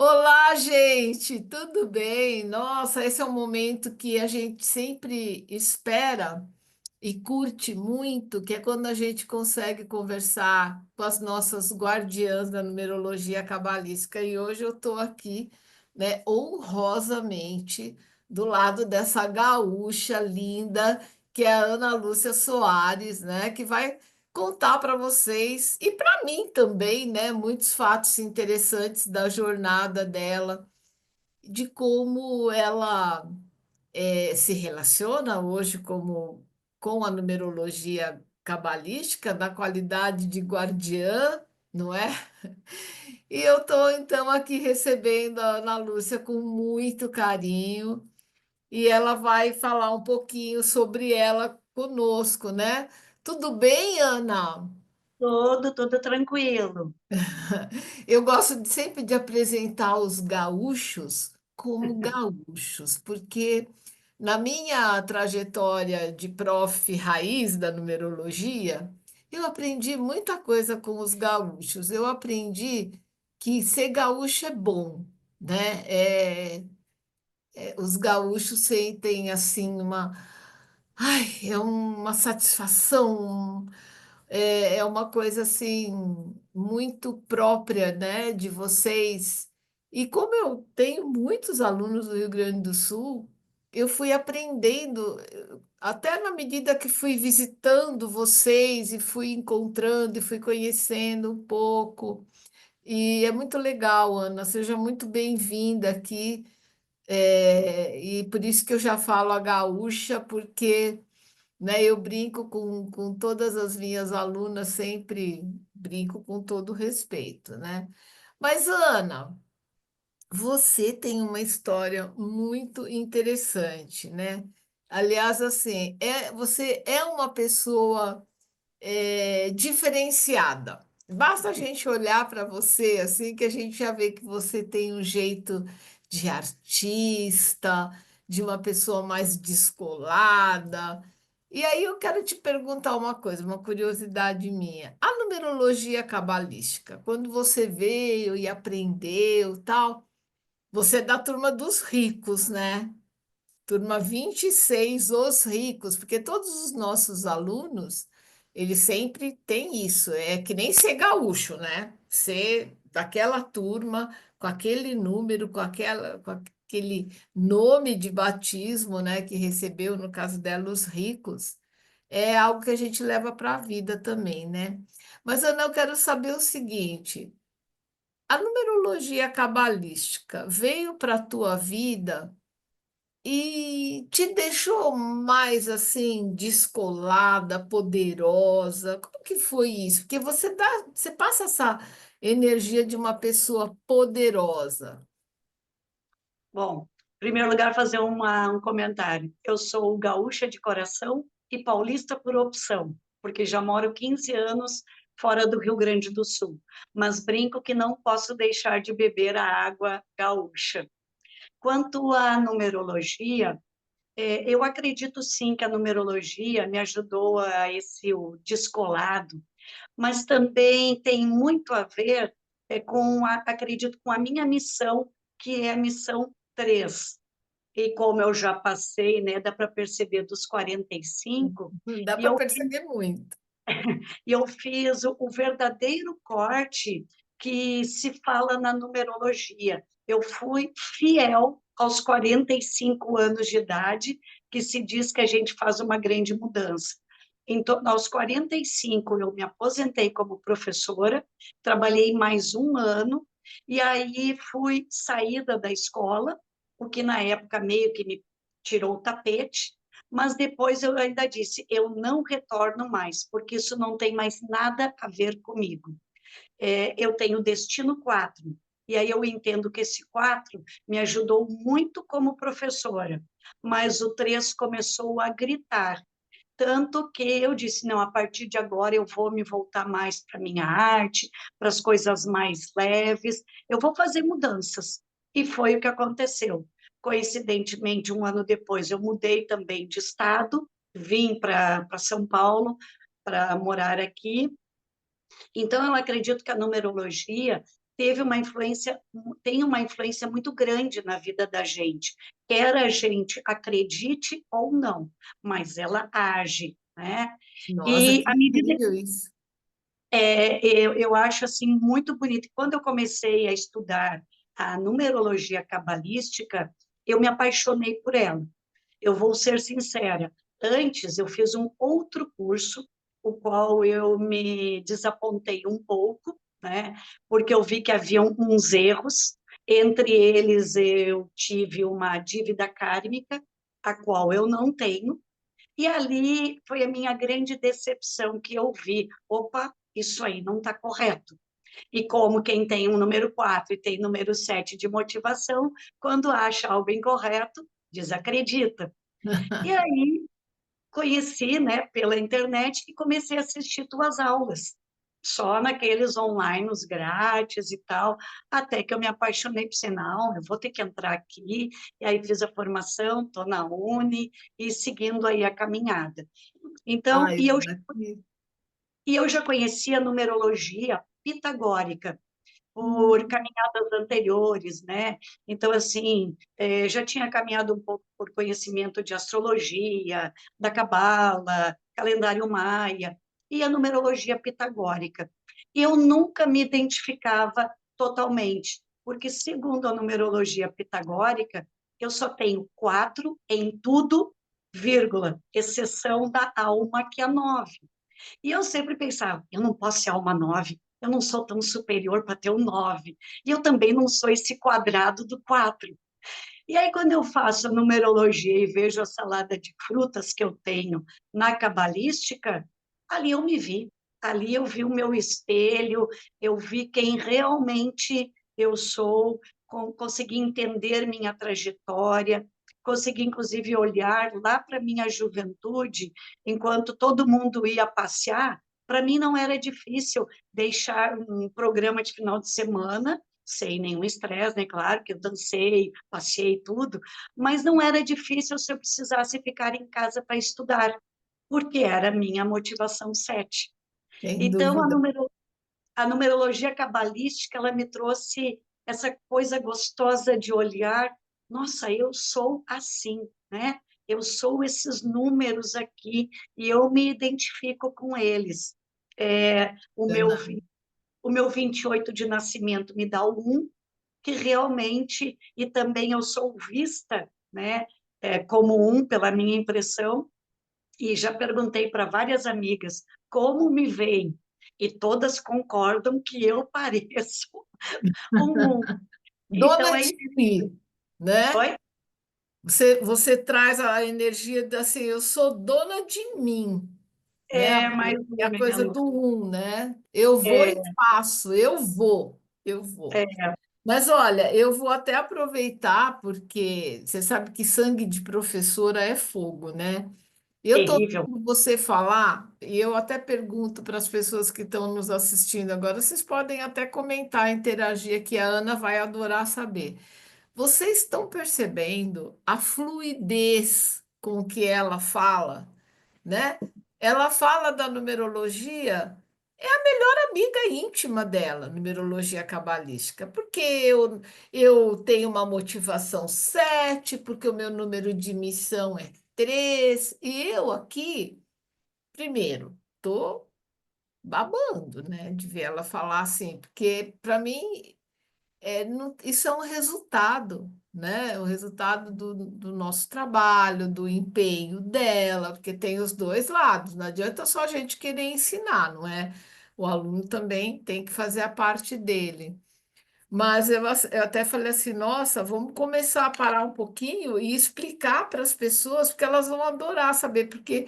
Olá, gente, tudo bem? Nossa, esse é um momento que a gente sempre espera e curte muito, que é quando a gente consegue conversar com as nossas guardiãs da numerologia cabalística. E hoje eu estou aqui, né, honrosamente, do lado dessa gaúcha linda, que é a Ana Lúcia Soares, né, que vai contar para vocês e para mim também, né, muitos fatos interessantes da jornada dela, de como ela se relaciona hoje com a numerologia cabalística, da qualidade de guardiã, não é? E eu estou, então, aqui recebendo a Ana Lúcia com muito carinho, e ela vai falar um pouquinho sobre ela conosco, né? Tudo bem, Ana? Tudo tranquilo. Eu gosto sempre de apresentar os gaúchos como gaúchos, porque na minha trajetória de prof. Raiz da numerologia, eu aprendi muita coisa com os gaúchos. Eu aprendi que ser gaúcho é bom, né? Os gaúchos sentem assim é uma satisfação, é uma coisa assim muito própria, né, de vocês. E como eu tenho muitos alunos do Rio Grande do Sul, eu fui aprendendo, até na medida que fui visitando vocês e fui encontrando e fui conhecendo um pouco. E é muito legal, Ana. Seja muito bem-vinda aqui. E por isso que eu já falo a gaúcha, porque, né, eu brinco com todas as minhas alunas, sempre brinco com todo respeito, né? Mas, Ana, você tem uma história muito interessante, né? Aliás, assim, você é uma pessoa diferenciada. Basta a gente olhar para você assim que a gente já vê que você tem um jeito de artista, de uma pessoa mais descolada. E aí eu quero te perguntar uma coisa, uma curiosidade minha. A numerologia cabalística, quando você veio e aprendeu, tal, você é da turma dos ricos, né? Turma 26, os ricos, porque todos os nossos alunos, eles sempre têm isso, é que nem ser gaúcho, né? Ser daquela turma, com aquele número, com aquele nome de batismo, né, que recebeu, no caso dela, os ricos, é algo que a gente leva para a vida também, né? Mas Ana, eu quero saber o seguinte: a numerologia cabalística veio para a tua vida e te deixou mais assim descolada, poderosa? Como que foi isso? Porque você passa essa energia de uma pessoa poderosa. Bom, em primeiro lugar, fazer um comentário. Eu sou gaúcha de coração e paulista por opção, porque já moro 15 anos fora do Rio Grande do Sul, mas brinco que não posso deixar de beber a água gaúcha. Quanto à numerologia, eu acredito sim que a numerologia me ajudou a esse o descolado, mas também tem muito a ver acredito, com a minha missão, que é a missão 3. E como eu já passei, né, dá para perceber dos 45, Dá e para eu, perceber muito. e eu fiz o verdadeiro corte que se fala na numerologia. Eu fui fiel aos 45 anos de idade, que se diz que a gente faz uma grande mudança. Então, aos 45, eu me aposentei como professora, trabalhei mais um ano, e aí fui saída da escola, o que na época meio que me tirou o tapete, mas depois eu ainda disse, eu não retorno mais, porque isso não tem mais nada a ver comigo. Eu tenho destino 4, e aí eu entendo que esse 4 me ajudou muito como professora, mas o 3 começou a gritar, tanto que eu disse, não, a partir de agora eu vou me voltar mais para a minha arte, para as coisas mais leves, eu vou fazer mudanças. E foi o que aconteceu. Coincidentemente, um ano depois, eu mudei também de estado, vim para São Paulo para morar aqui. Então, eu acredito que a numerologia teve uma influência, tem uma influência muito grande na vida da gente, quer a gente acredite ou não, mas ela age, né? Nossa, E que à medida incrível isso. eu acho assim muito bonito. Quando eu comecei a estudar a numerologia cabalística, eu me apaixonei por ela. Eu vou ser sincera. Antes eu fiz um outro curso, o qual eu me desapontei um pouco, né? Porque eu vi que havia uns erros. Entre eles, eu tive uma dívida kármica, a qual eu não tenho, e ali foi a minha grande decepção que eu vi. Opa, isso aí não está correto. E como quem tem um número 4 e tem número 7 de motivação, quando acha algo incorreto, desacredita. E aí conheci, né, pela internet e comecei a assistir tuas aulas. Só naqueles online, os grátis e tal, até que eu me apaixonei por você, não, eu vou ter que entrar aqui, e aí fiz a formação, estou na Uni, e seguindo aí a caminhada. Então, Ai, Ana, eu já conhecia a numerologia pitagórica, por hum, caminhadas anteriores, né? Então, assim, já tinha caminhado um pouco por conhecimento de astrologia, da cabala, calendário maia e a numerologia pitagórica. Eu nunca me identificava totalmente, porque, segundo a numerologia pitagórica, eu só tenho 4 em tudo, vírgula, exceção da alma, que é 9. E eu sempre pensava, eu não posso ser alma 9, eu não sou tão superior para ter o 9. E eu também não sou esse quadrado do 4. E aí, quando eu faço a numerologia e vejo a salada de frutas que eu tenho na cabalística, ali eu me vi. Ali eu vi o meu espelho, eu vi quem realmente eu sou, consegui entender minha trajetória, consegui, inclusive, olhar lá para minha juventude, enquanto todo mundo ia passear. Para mim não era difícil deixar um programa de final de semana sem nenhum estresse, né? Claro que eu dancei, passei tudo, mas não era difícil se eu precisasse ficar em casa para estudar, porque era a minha motivação 7. sem Então, dúvida. a numerologia cabalística, ela me trouxe essa coisa gostosa de olhar, nossa, eu sou assim, né? Eu sou esses números aqui e eu me identifico com eles. O meu, Ana. o meu 28 de nascimento me dá o 1, que realmente, e também eu sou vista, né, como um, pela minha impressão, e já perguntei para várias amigas como me veem, e todas concordam que eu pareço um. Então, Dona de si, né? oi? Você traz a energia da assim, eu sou dona de mim, né? Mais É ou a coisa menos. do um, né? Eu vou e É, faço, eu vou, eu vou. é Mas olha, eu vou até aproveitar, porque você sabe que sangue de professora é fogo, né? Eu estou terrível. ouvindo você falar, e eu até pergunto para as pessoas que estão nos assistindo agora, vocês podem até comentar, interagir, que a Ana vai adorar saber. Vocês estão percebendo a fluidez com que ela fala, né? Ela fala da numerologia, é a melhor amiga íntima dela, numerologia cabalística, porque eu tenho uma motivação 7, porque o meu número de missão é 3, e eu aqui, primeiro, tô babando, né, de ver ela falar assim, porque para mim isso é um resultado, né? O resultado do nosso trabalho, do empenho dela, porque tem os dois lados. Não adianta só a gente querer ensinar, não é? O aluno também tem que fazer a parte dele. Mas eu até falei assim, nossa, vamos começar a parar um pouquinho e explicar para as pessoas, porque elas vão adorar saber, porque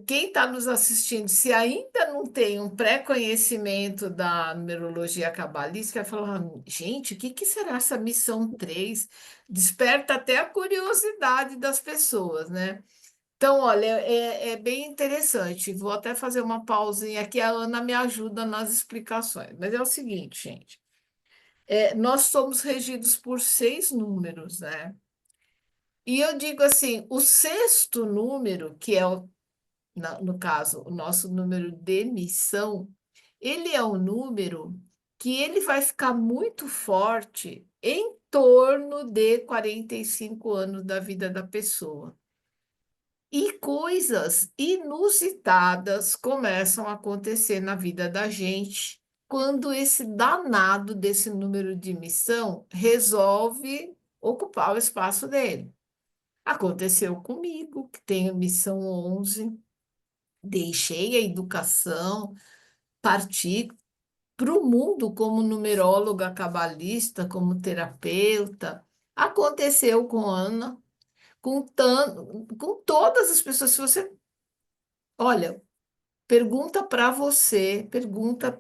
quem está nos assistindo, se ainda não tem um pré-conhecimento da numerologia cabalística, vai falar, gente, o que que será essa missão 3? Desperta até a curiosidade das pessoas, né? Então, olha, é bem interessante. Vou até fazer uma pausinha aqui, a Ana me ajuda nas explicações. Mas é o seguinte, gente, nós somos regidos por 6 números, né? E eu digo assim, o sexto número, que é no caso, o nosso número de missão, ele é um número que ele vai ficar muito forte em torno de 45 anos da vida da pessoa. E coisas inusitadas começam a acontecer na vida da gente quando esse danado desse número de missão resolve ocupar o espaço dele. Aconteceu comigo, que tenho missão 11, deixei a educação, parti para o mundo como numeróloga cabalista, como terapeuta. Aconteceu com Ana, com todas as pessoas. Se você, olha, pergunta para você, pergunta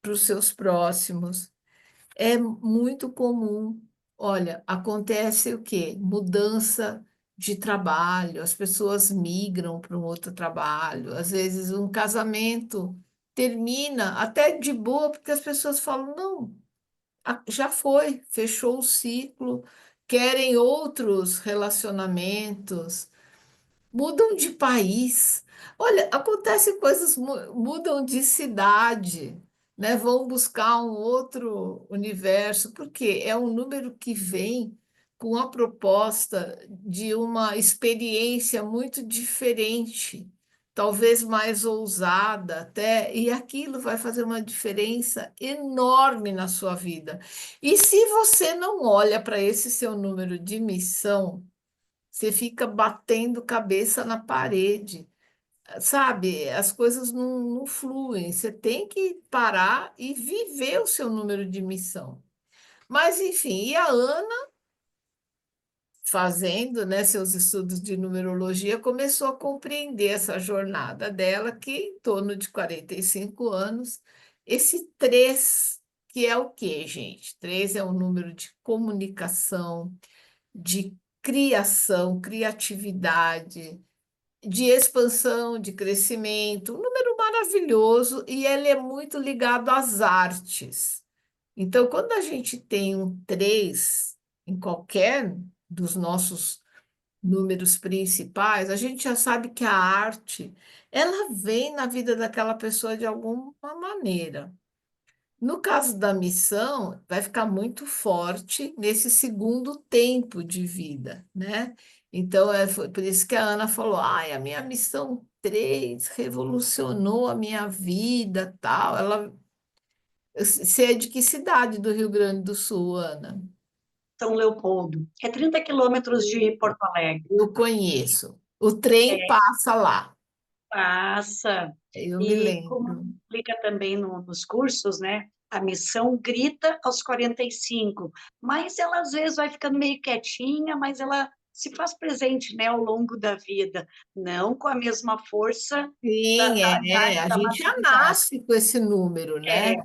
para os seus próximos. É muito comum. Olha, acontece o quê? Mudança de trabalho, as pessoas migram para um outro trabalho, às vezes um casamento termina até de boa, porque as pessoas falam, não, já foi, fechou o ciclo, querem outros relacionamentos, mudam de país. Olha, acontecem coisas, mudam de cidade, né? Vão buscar um outro universo, porque é um número que vem com a proposta de uma experiência muito diferente, talvez mais ousada até, e aquilo vai fazer uma diferença enorme na sua vida. E se você não olha para esse seu número de missão, você fica batendo cabeça na parede, sabe? As coisas não fluem. Você tem que parar e viver o seu número de missão. Mas, enfim, e a Ana, fazendo, né, seus estudos de numerologia, começou a compreender essa jornada dela, que em torno de 45 anos, esse 3, que é o quê, gente? 3 é um número de comunicação, de criação, criatividade, de expansão, de crescimento, um número maravilhoso e ele é muito ligado às artes. Então, quando a gente tem um 3 em qualquer dos nossos números principais, a gente já sabe que a arte, ela vem na vida daquela pessoa de alguma maneira. No caso da missão, vai ficar muito forte nesse segundo tempo de vida, né? Então, foi por isso que a Ana falou: ai, a minha missão 3 revolucionou a minha vida, tal. Você é de que cidade do Rio Grande do Sul, Ana? São Leopoldo. É 30 quilômetros de Porto Alegre. Eu conheço. O trem passa lá, Passa. eu me E como lembro. explica também nos cursos, né? A missão grita aos 45, mas ela às vezes vai ficando meio quietinha, mas ela se faz presente, né, ao longo da vida, não com a mesma força Sim, da idade a da gente já maturidade. nasce com esse número, né?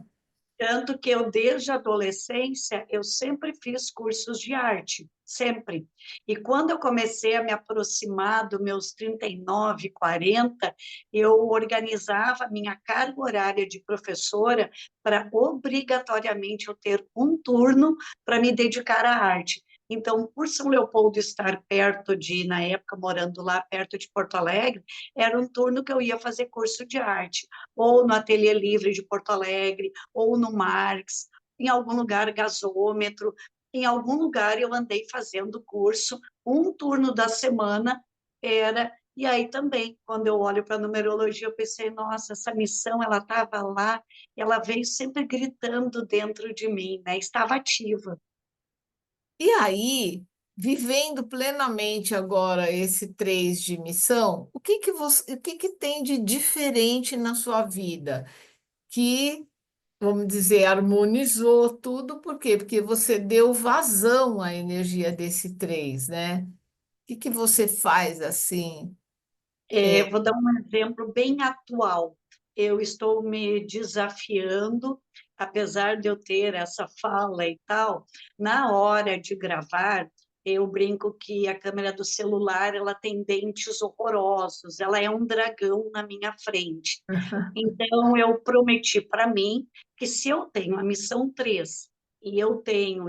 Tanto que eu, desde a adolescência, eu sempre fiz cursos de arte, sempre. E quando eu comecei a me aproximar dos meus 39, 40, eu organizava a minha carga horária de professora para obrigatoriamente eu ter um turno para me dedicar à arte. Então, por São Leopoldo estar perto de, na época, morando lá perto de Porto Alegre, era um turno que eu ia fazer curso de arte, ou no Ateliê Livre de Porto Alegre, ou no Marx, em algum lugar gasômetro, em algum lugar eu andei fazendo curso, um turno da semana era, e aí também, quando eu olho para a numerologia, eu pensei, nossa, essa missão, ela estava lá, ela veio sempre gritando dentro de mim, né? Estava ativa. E aí, vivendo plenamente agora esse 3 de missão, o que que tem de diferente na sua vida? Que, vamos dizer, harmonizou tudo, por quê? Porque você deu vazão à energia desse 3, né? O que que você faz assim? É, Vou dar um exemplo bem atual. Eu estou me desafiando, apesar de eu ter essa fala e tal, na hora de gravar, eu brinco que a câmera do celular ela tem dentes horrorosos, ela é um dragão na minha frente. Então, eu prometi para mim que se eu tenho a missão 3 e eu tenho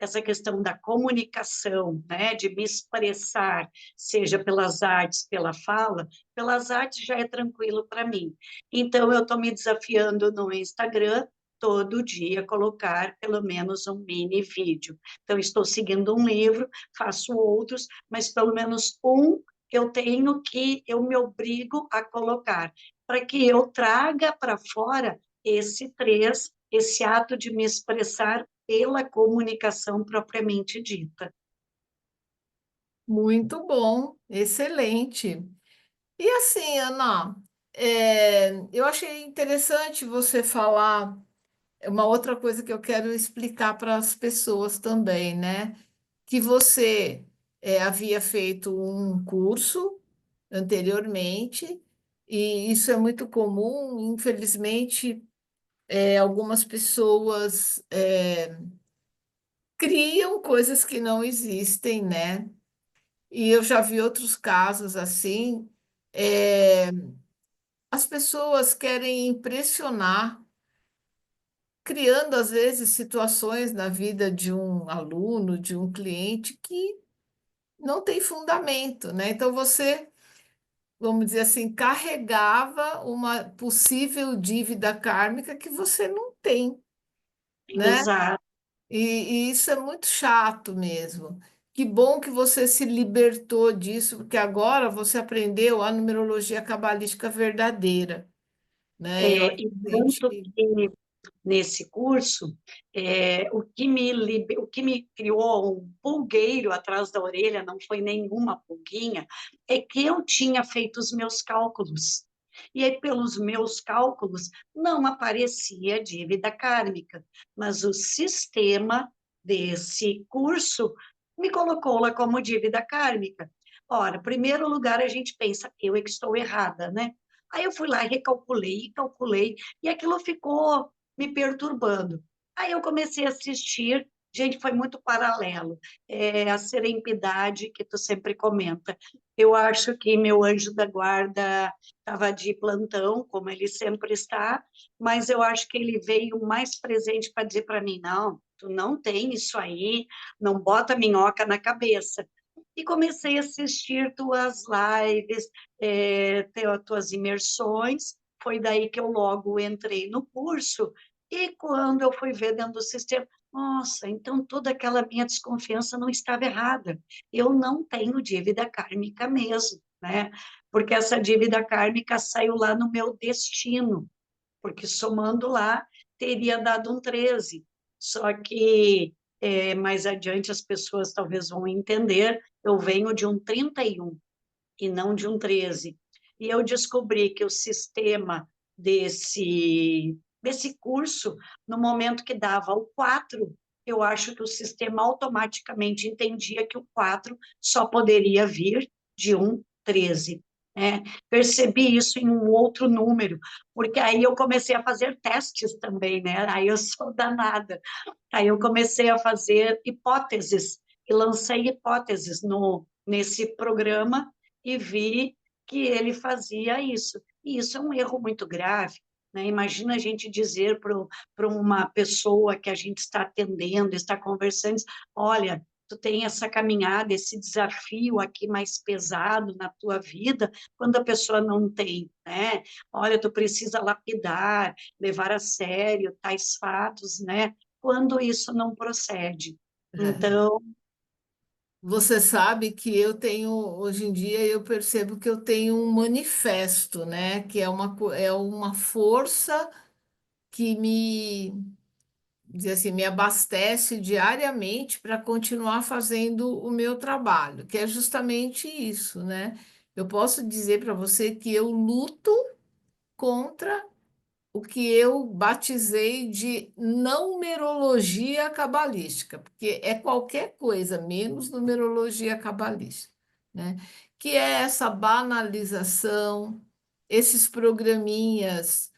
essa questão da comunicação, né, de me expressar, seja pelas artes, pela fala, pelas artes já é tranquilo para mim. Então, eu estou me desafiando no Instagram, todo dia colocar pelo menos um mini vídeo. Então, estou seguindo um livro, faço outros, mas pelo menos um eu me obrigo a colocar, para que eu traga para fora esse ato de me expressar pela comunicação propriamente dita. Muito bom, excelente. E assim, Ana, eu achei interessante você falar uma outra coisa que eu quero explicar para as pessoas também, né? Que você havia feito um curso anteriormente, e isso é muito comum, infelizmente, algumas pessoas criam coisas que não existem, né? E eu já vi outros casos assim. é, as pessoas querem impressionar, criando às vezes situações na vida de um aluno, de um cliente que não tem fundamento, né? Então você, vamos dizer assim, carregava uma possível dívida kármica que você não tem, né? Exato. E isso é muito chato mesmo. Que bom que você se libertou disso, porque agora você aprendeu a numerologia cabalística verdadeira, né? Eu acho E que a tanto gente... que nesse curso, o que me criou um pulgueiro atrás da orelha, não foi nenhuma pulguinha, é que eu tinha feito os meus cálculos. E aí, pelos meus cálculos, não aparecia dívida kármica, mas o sistema desse curso me colocou lá como dívida kármica. Ora, em primeiro lugar, a gente pensa, eu é que estou errada, né? Aí eu fui lá e recalculei, calculei, e aquilo ficou me perturbando. Aí eu comecei a assistir, gente, foi muito paralelo, a serendipidade que tu sempre comenta. Eu acho que meu anjo da guarda estava de plantão, como ele sempre está, mas eu acho que ele veio mais presente para dizer para mim, não, tu não tem isso aí, não bota minhoca na cabeça. E comecei a assistir tuas lives, tuas imersões, foi daí que eu logo entrei no curso, e quando eu fui ver dentro do sistema, nossa, então toda aquela minha desconfiança não estava errada. Eu não tenho dívida kármica mesmo, né? Porque essa dívida kármica saiu lá no meu destino, porque somando lá teria dado um 13. Só que mais adiante as pessoas talvez vão entender, eu venho de um 31 e não de um 13. E eu descobri que o sistema desse curso, no momento que dava o 4, eu acho que o sistema automaticamente entendia que o 4 só poderia vir de um 13. Né? Percebi isso em um outro número, porque aí eu comecei a fazer testes também, né? Aí eu sou danada. Aí eu comecei a fazer hipóteses e lancei hipóteses nesse programa e vi que ele fazia isso. E isso é um erro muito grave, né? Imagina a gente dizer para uma pessoa que a gente está atendendo, está conversando, olha, tu tem essa caminhada, esse desafio aqui mais pesado na tua vida, quando a pessoa não tem, né? Olha, tu precisa lapidar, levar a sério tais fatos, né? Quando isso não procede. Então, Você sabe que eu tenho, hoje em dia, eu percebo que eu tenho um manifesto, né? Que é uma força que me, dizer assim, me abastece diariamente para continuar fazendo o meu trabalho, que é justamente isso, né? Eu posso dizer para você que eu luto contra o que eu batizei de não numerologia cabalística, porque é qualquer coisa menos numerologia cabalística, né? Que é essa banalização, esses programinhas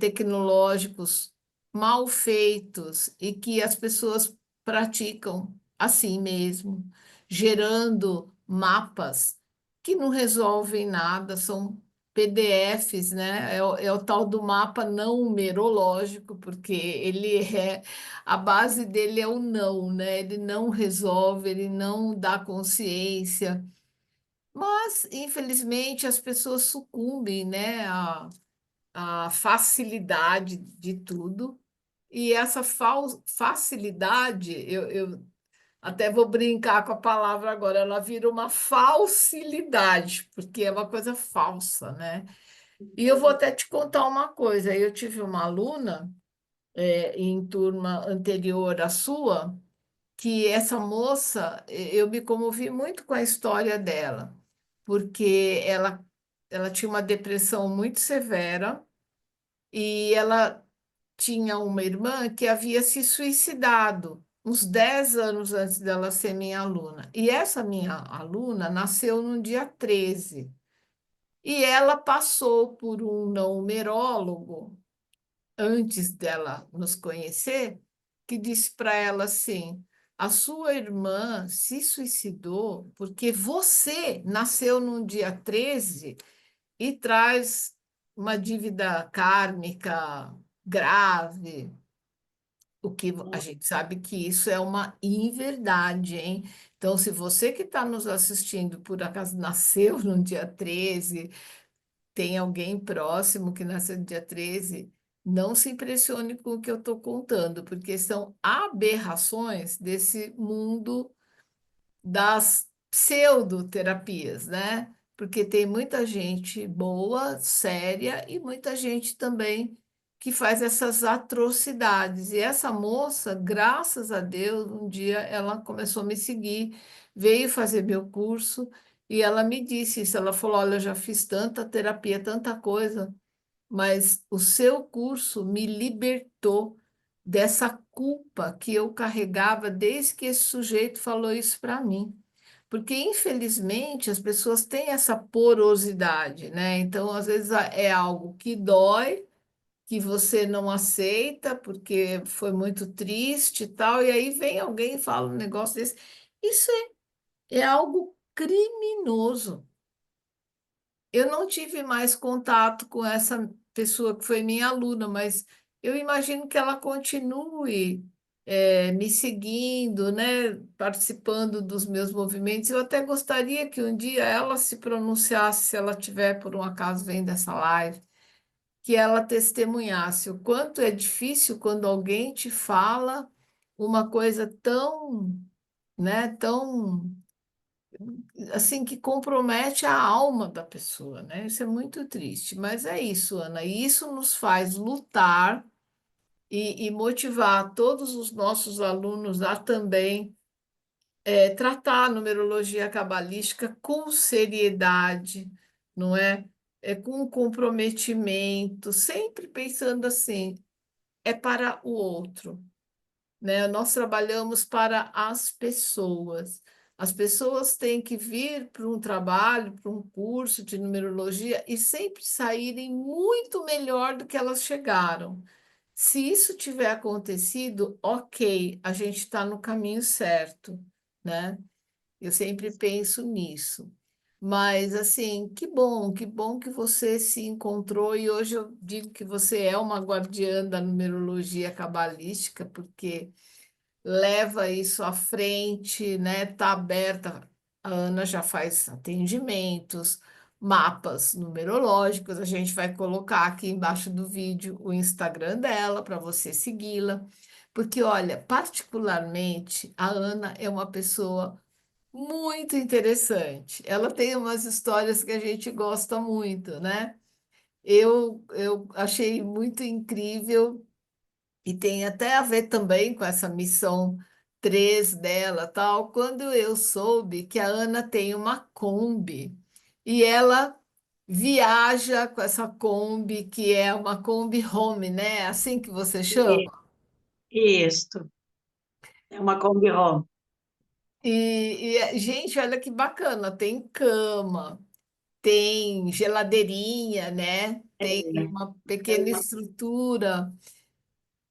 tecnológicos mal feitos e que as pessoas praticam assim mesmo, gerando mapas que não resolvem nada, são PDFs, né? É o tal do mapa não numerológico, porque a base dele é o não, né? Ele não resolve, ele não dá consciência. Mas, infelizmente, as pessoas sucumbem, né, à facilidade de tudo e essa facilidade, eu até vou brincar com a palavra agora, ela vira uma falsidade, porque é uma coisa falsa, né? E eu vou até te contar uma coisa. Eu tive uma aluna, em turma anterior à sua, que essa moça, eu me comovi muito com a história dela, porque ela tinha uma depressão muito severa e ela tinha uma irmã que havia se suicidado uns 10 anos antes dela ser minha aluna. E essa minha aluna nasceu no dia 13. E ela passou por um numerólogo antes dela nos conhecer, que disse para ela assim: a sua irmã se suicidou porque você nasceu no dia 13 e traz uma dívida kármica grave. O que a gente sabe que isso é uma inverdade, hein? Então, se você que está nos assistindo, por acaso nasceu no dia 13, tem alguém próximo que nasceu no dia 13, não se impressione com o que eu estou contando, porque são aberrações desse mundo das pseudoterapias, né? Porque tem muita gente boa, séria, e muita gente também que faz essas atrocidades. E essa moça, graças a Deus, um dia ela começou a me seguir, veio fazer meu curso e ela me disse isso. Ela falou: Olha, eu já fiz tanta terapia, tanta coisa, mas o seu curso me libertou dessa culpa que eu carregava desde que esse sujeito falou isso para mim. Porque, infelizmente, as pessoas têm essa porosidade, né? Então, às vezes, é algo que dói, que você não aceita, porque foi muito triste e tal, e aí vem alguém e fala um negócio desse. Isso é algo criminoso. Eu não tive mais contato com essa pessoa que foi minha aluna, mas eu imagino que ela continue, me seguindo, né, participando dos meus movimentos. Eu até gostaria que um dia ela se pronunciasse, se ela tiver, por um acaso, vendo essa live, que ela testemunhasse o quanto é difícil quando alguém te fala uma coisa tão, né, tão assim, que compromete a alma da pessoa, né? Isso é muito triste, mas é isso, Ana, e isso nos faz lutar e motivar todos os nossos alunos a também tratar a numerologia cabalística com seriedade, não é? Com comprometimento, sempre pensando assim, é para o outro, né? Nós trabalhamos para as pessoas. As pessoas têm que vir para um trabalho, para um curso de numerologia e sempre saírem muito melhor do que elas chegaram. Se isso tiver acontecido, ok, a gente está no caminho certo, né? Eu sempre penso nisso. Mas, assim, que bom que você se encontrou e hoje eu digo que você é uma guardiã da numerologia cabalística, porque leva isso à frente, né? Está aberta. A Ana já faz atendimentos, mapas numerológicos. A gente vai colocar aqui embaixo do vídeo o Instagram dela para você segui-la. Porque, olha, particularmente, a Ana é uma pessoa muito interessante. Ela tem umas histórias que a gente gosta muito, né? Eu achei muito incrível e tem até a ver também com essa missão 3 dela, tal. Quando eu soube que a Ana tem uma Kombi e ela viaja com essa Kombi, que é uma Kombi Home, né? É assim que você E- chama. Isto, é uma Kombi-Rom. Gente, olha que bacana, tem cama, tem geladeirinha, né? Tem uma pequena estrutura.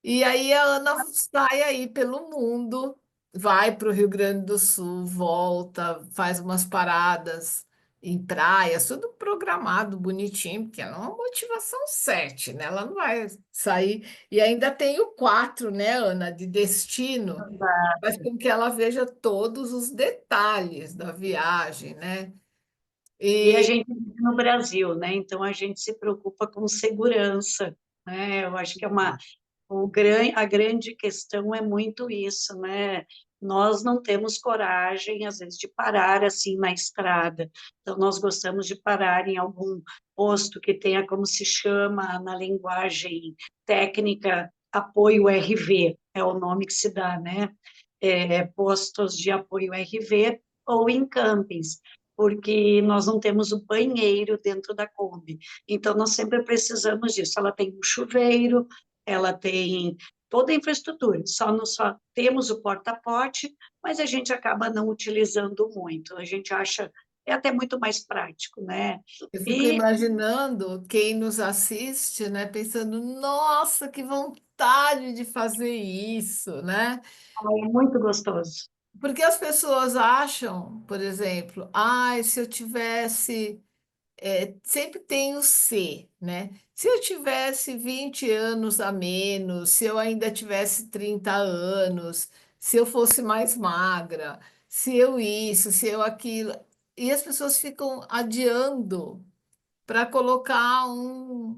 E aí a Ana sai aí pelo mundo, vai para o Rio Grande do Sul, volta, faz umas paradas em praias, tudo programado, bonitinho, porque ela é uma motivação 7, né? Ela não vai sair. E ainda tem o 4, né, Ana, de destino, faz com que ela veja todos os detalhes da viagem, né? E a E gente vive no Brasil, né? Então a gente se preocupa com segurança, né? Eu acho que é uma A grande questão é muito isso, né? Nós não temos coragem, às vezes, de parar assim na estrada. Então, nós gostamos de parar em algum posto que tenha, como se chama na linguagem técnica, apoio RV, é o nome que se dá, né? Postos de apoio RV ou em campings, porque nós não temos o banheiro dentro da Kombi. Então, nós sempre precisamos disso. Ela tem um chuveiro, ela tem toda a infraestrutura, só temos o porta-pote, mas a gente acaba não utilizando muito. A gente acha é até muito mais prático, né? Eu fico E imaginando quem nos assiste, né, pensando, nossa, que vontade de fazer isso, né? é muito gostoso. Porque as pessoas acham, por exemplo, ai, se eu tivesse, sempre tem o se, né? Se eu tivesse 20 anos a menos, se eu ainda tivesse 30 anos, se eu fosse mais magra, se eu isso, se eu aquilo. E as pessoas ficam adiando para colocar um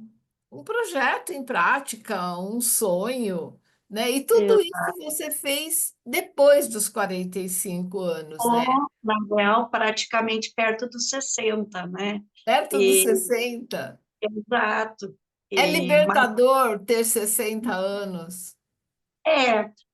projeto em prática, um sonho, né? E tudo isso você fez depois dos 45 anos, né? Na real, praticamente perto dos 60, né? Perto dos E, 60. exato. É Mas libertador ter 60 anos.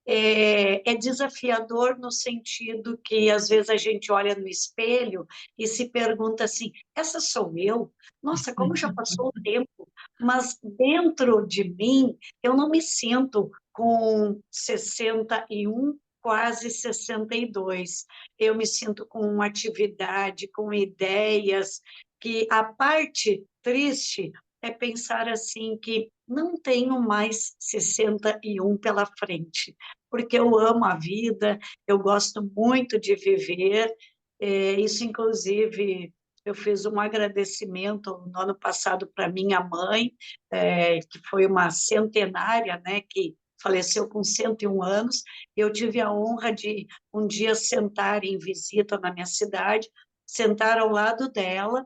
é, é desafiador no sentido que às vezes a gente olha no espelho e se pergunta assim: essa sou eu? Nossa, como já passou o tempo? Mas dentro de mim, eu não me sinto com 61, quase 62. Eu me sinto com uma atividade, com ideias, que a parte triste é pensar assim que não tenho mais 61 pela frente, porque eu amo a vida, eu gosto muito de viver. Isso, inclusive, eu fiz um agradecimento no ano passado para minha mãe, que foi uma centenária, né, que faleceu com 101 anos. Eu tive a honra de um dia sentar em visita na minha cidade, sentar ao lado dela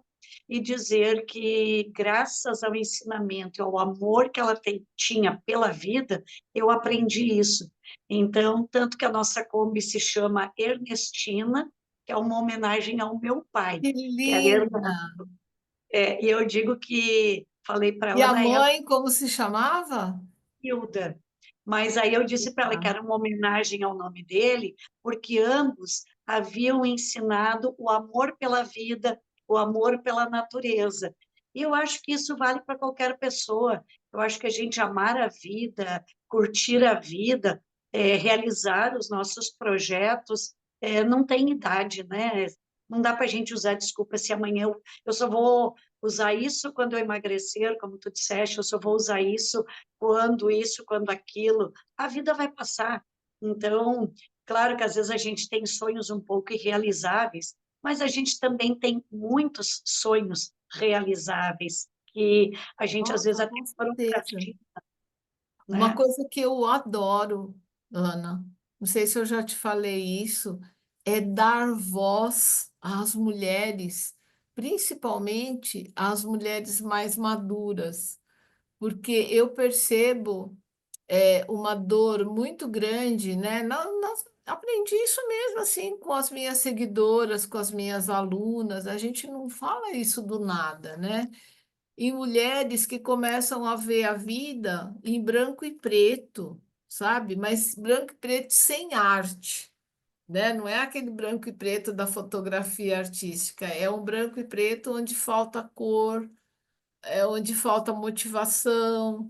e dizer que, graças ao ensinamento e ao amor que ela tinha pela vida, eu aprendi isso. Então, tanto que a nossa Kombi se chama Ernestina, que é uma homenagem ao meu pai, Que que é linda! e eu digo que falei para E ela a na época, mãe, como se chamava? Hilda, mas aí eu disse para ela que Tá. era uma homenagem ao nome dele, porque ambos haviam ensinado o amor pela vida, o amor pela natureza. E eu acho que isso vale para qualquer pessoa. Eu acho que a gente amar a vida, curtir a vida, realizar os nossos projetos, não tem idade, né? Não dá para a gente usar desculpa se amanhã eu só vou usar isso quando eu emagrecer, como tu disseste, eu só vou usar isso, quando aquilo. A vida vai passar. Então, claro que às vezes a gente tem sonhos um pouco irrealizáveis, mas a gente também tem muitos sonhos realizáveis que a gente às vezes Nossa, até com certeza. procrastina, Uma né? coisa que eu adoro, Ana, não sei se eu já te falei isso, é dar voz às mulheres, principalmente às mulheres mais maduras, porque eu percebo uma dor muito grande, né? Aprendi isso mesmo assim com as minhas seguidoras, com as minhas alunas. A gente não fala isso do nada, né? E mulheres que começam a ver a vida em branco e preto, sabe? Mas branco e preto sem arte, né? Não é aquele branco e preto da fotografia artística, é um branco e preto onde falta cor, é onde falta motivação.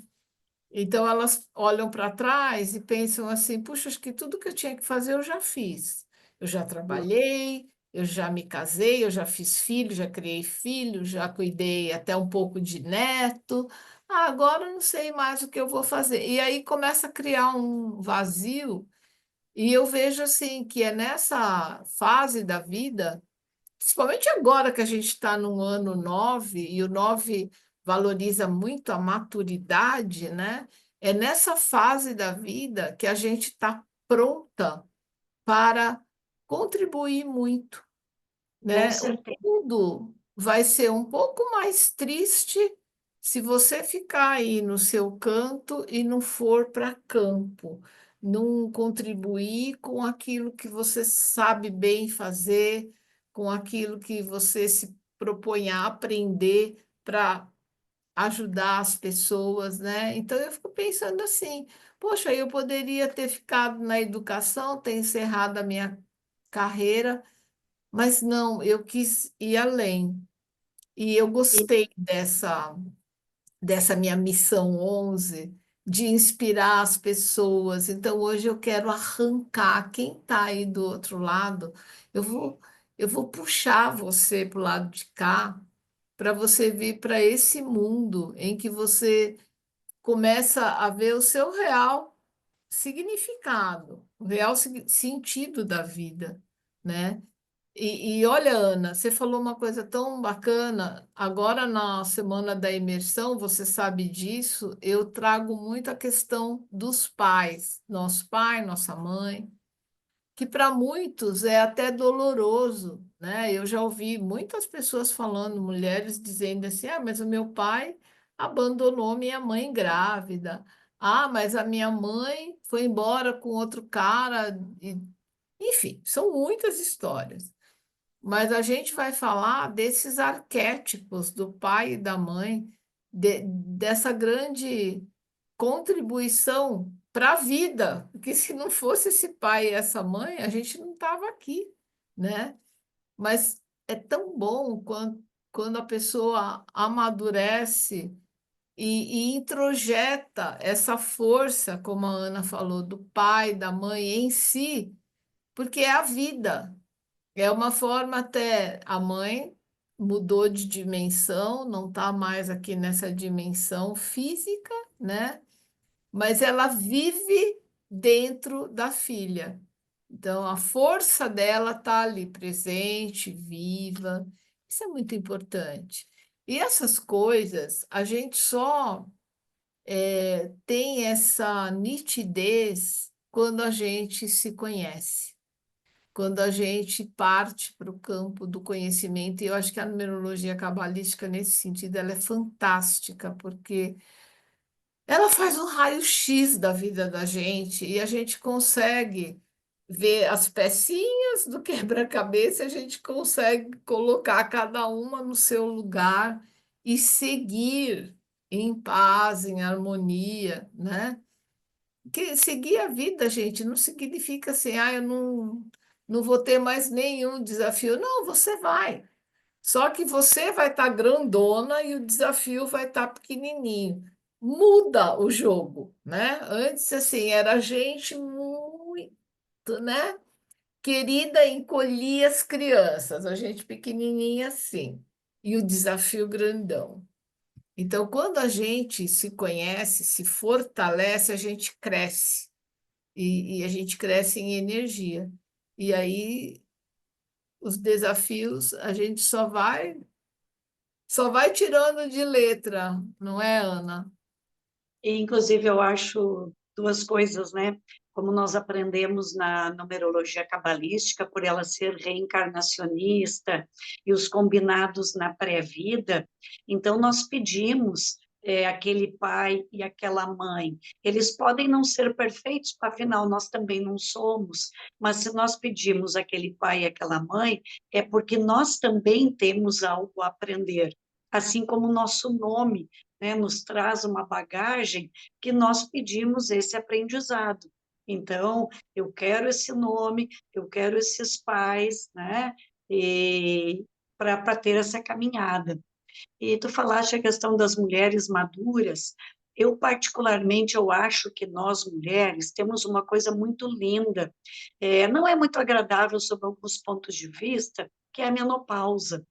Então elas olham para trás e pensam assim: puxa, acho que tudo que eu tinha que fazer eu já fiz. Eu já trabalhei, eu já me casei, eu já fiz filho, já criei filho, já cuidei até um pouco de neto. Ah, agora eu não sei mais o que eu vou fazer. E aí começa a criar um vazio, e eu vejo assim que é nessa fase da vida. Principalmente agora que a gente está no ano 9 e o 9 valoriza muito a maturidade, né? É nessa fase da vida que a gente está pronta para contribuir muito, Com né? O certeza. mundo vai ser um pouco mais triste Se você ficar aí no seu canto e não for para campo, não contribuir com aquilo que você sabe bem fazer, com aquilo que você se propõe a aprender para ajudar as pessoas, né? Então eu fico pensando assim, poxa, eu poderia ter ficado na educação, ter encerrado a minha carreira, mas não, eu quis ir além. E eu E, gostei dessa minha missão 11 de inspirar as pessoas. Então, hoje eu quero arrancar quem está aí do outro lado. Eu vou, eu vou puxar você para o lado de cá para você vir para esse mundo em que você começa a ver o seu real significado, o real sentido da vida, né? E olha, Ana, você falou uma coisa tão bacana. Agora, na semana da imersão, você sabe disso, eu trago muito a questão dos pais, nosso pai, nossa mãe, que para muitos é até doloroso, né? Eu já ouvi muitas pessoas falando, mulheres dizendo assim: ah, mas o meu pai abandonou minha mãe grávida. Ah, mas a minha mãe foi embora com outro cara. Enfim, são muitas histórias. Mas a gente vai falar desses arquétipos do pai e da mãe, dessa grande contribuição para a vida, porque se não fosse esse pai e essa mãe, a gente não estava aqui, né? Mas é tão bom quando a pessoa amadurece e introjeta essa força, como a Ana falou, do pai, da mãe em si, porque é a vida. É uma forma até a mãe mudou de dimensão, não está mais aqui nessa dimensão física, né? Mas ela vive dentro da filha. Então a força dela está ali presente, viva. Isso é muito importante. E essas coisas a gente só tem essa nitidez quando a gente se conhece, quando a gente parte para o campo do conhecimento. E eu acho que a numerologia cabalística, nesse sentido, ela é fantástica, porque ela faz um raio-x da vida da gente e a gente consegue ver as pecinhas do quebra-cabeça, a gente consegue colocar cada uma no seu lugar e seguir em paz, em harmonia, né? Que seguir a vida, gente, não significa assim, ah, eu não vou ter mais nenhum desafio. Não, você vai. Só que você vai estar grandona e o desafio vai estar pequenininho. Muda o jogo, né? Antes, assim, era gente muito, né? Querida, encolhia as crianças, a gente pequenininha assim. E o desafio grandão. Então, quando a gente se conhece, se fortalece, a gente cresce e a gente cresce em energia. E aí os desafios a gente só vai tirando de letra, não é, Ana? inclusive, eu acho duas coisas, né? Como nós aprendemos na numerologia cabalística, por ela ser reencarnacionista e os combinados na pré-vida, então nós pedimos aquele pai e aquela mãe. Eles podem não ser perfeitos, afinal, nós também não somos, mas se nós pedimos aquele pai e aquela mãe, é porque nós também temos algo a aprender. Assim como o nosso nome, né, nos traz uma bagagem que nós pedimos esse aprendizado. Então, eu quero esse nome, eu quero esses pais, né, para ter essa caminhada. E tu falaste a questão das mulheres maduras. Eu, particularmente, eu acho que nós, mulheres, temos uma coisa muito linda. Não é muito agradável sob alguns pontos de vista, que é a menopausa.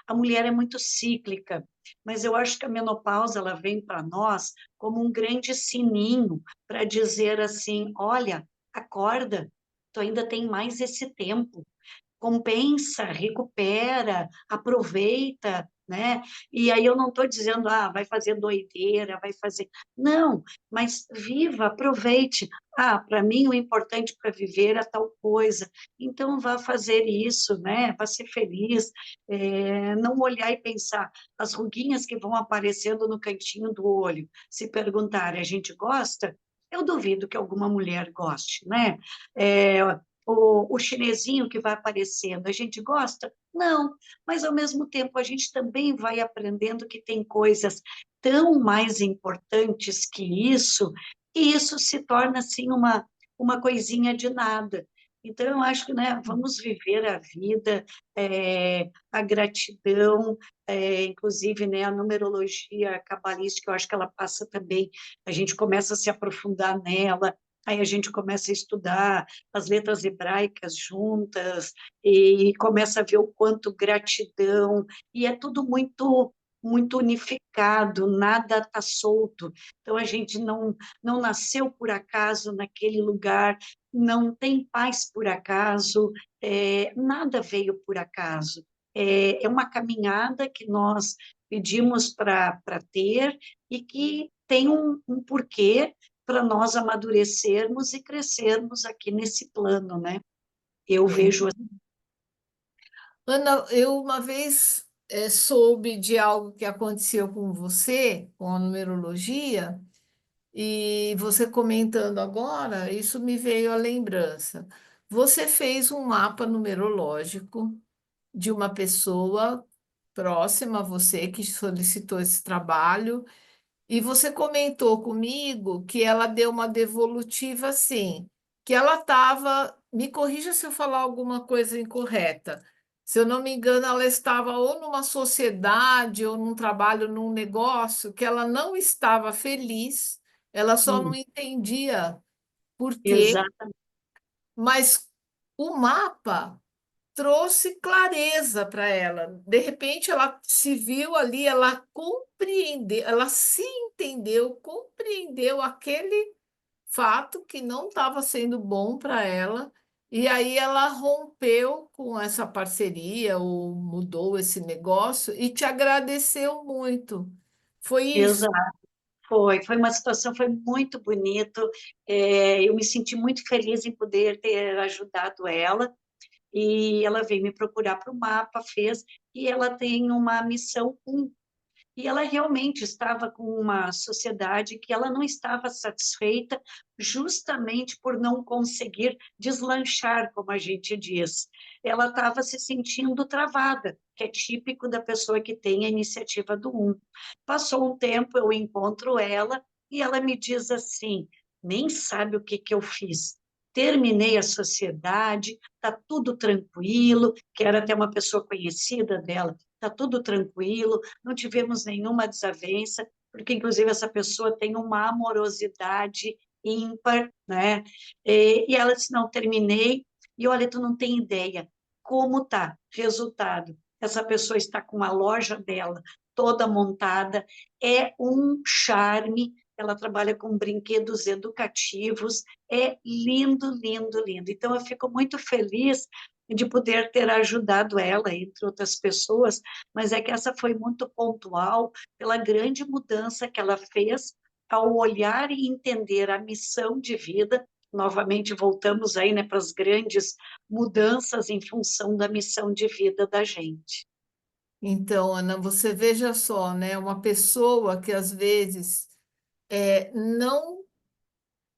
A mulher é muito cíclica, mas eu acho que a menopausa ela vem para nós como um grande sininho para dizer assim, olha, acorda, tu ainda tem mais esse tempo, compensa, recupera, aproveita, né? E aí eu não estou dizendo, ah, vai fazer doideira, vai fazer. Não, mas viva, aproveite. Ah, para mim o importante para viver é tal coisa. Então vá fazer isso, né? Vá ser feliz. Não olhar e pensar as ruguinhas que vão aparecendo no cantinho do olho. Se perguntarem, a gente gosta? Eu duvido que alguma mulher goste, né? É, o chinesinho que vai aparecendo, a gente gosta? Não, mas ao mesmo tempo a gente também vai aprendendo que tem coisas tão mais importantes que isso, e isso se torna assim uma coisinha de nada. Então, eu acho que, né, vamos viver a vida, a gratidão, inclusive, né, a numerologia cabalística, eu acho que ela passa também, a gente começa a se aprofundar nela, aí a gente começa a estudar as letras hebraicas juntas, e começa a ver o quanto gratidão, e é tudo muito unificado, nada está solto. Então, a gente não nasceu por acaso naquele lugar, não tem paz por acaso, nada veio por acaso. É uma caminhada que nós pedimos para ter e que tem um porquê para nós amadurecermos e crescermos aqui nesse plano, né? Eu É. vejo Ana, eu uma vez soube de algo que aconteceu com você, com a numerologia, e você comentando agora, isso me veio à lembrança. Você fez um mapa numerológico de uma pessoa próxima a você que solicitou esse trabalho. E você comentou comigo que ela deu uma devolutiva assim, que ela estava, me corrija se eu falar alguma coisa incorreta. Se eu não me engano, ela estava ou numa sociedade ou num trabalho, num negócio, que ela não estava feliz, ela só não assim, entendia por quê, exato, mas o mapa trouxe clareza para ela. De repente, ela se viu ali, ela compreendeu, ela se entendeu, compreendeu aquele fato que não estava sendo bom para ela. E aí ela rompeu com essa parceria ou mudou esse negócio e te agradeceu muito. Foi isso? exato. Foi uma situação, foi muito bonito. Eu me senti muito feliz em poder ter ajudado ela. E ela veio me procurar para o mapa, fez, e ela tem uma missão um. E ela realmente estava com uma sociedade que ela não estava satisfeita, justamente por não conseguir deslanchar, como a gente diz. Ela estava se sentindo travada, que é típico da pessoa que tem a iniciativa do um. Passou um tempo, eu encontro ela e ela me diz assim: nem sabe o que que eu fiz. Terminei a sociedade, está tudo tranquilo, que era até uma pessoa conhecida dela, está tudo tranquilo, não tivemos nenhuma desavença, porque inclusive essa pessoa tem uma amorosidade ímpar, né? E ela disse, não, terminei, e olha, tu não tem ideia como tá, resultado. Essa pessoa está com a loja dela toda montada, é um charme, ela trabalha com brinquedos educativos, é lindo, lindo, lindo. Então, eu fico muito feliz de poder ter ajudado ela, entre outras pessoas, mas é que essa foi muito pontual pela grande mudança que ela fez ao olhar e entender a missão de vida. Novamente voltamos aí, né, para as grandes mudanças em função da missão de vida da gente. Então, Ana, você veja só, né? Uma pessoa que às vezes não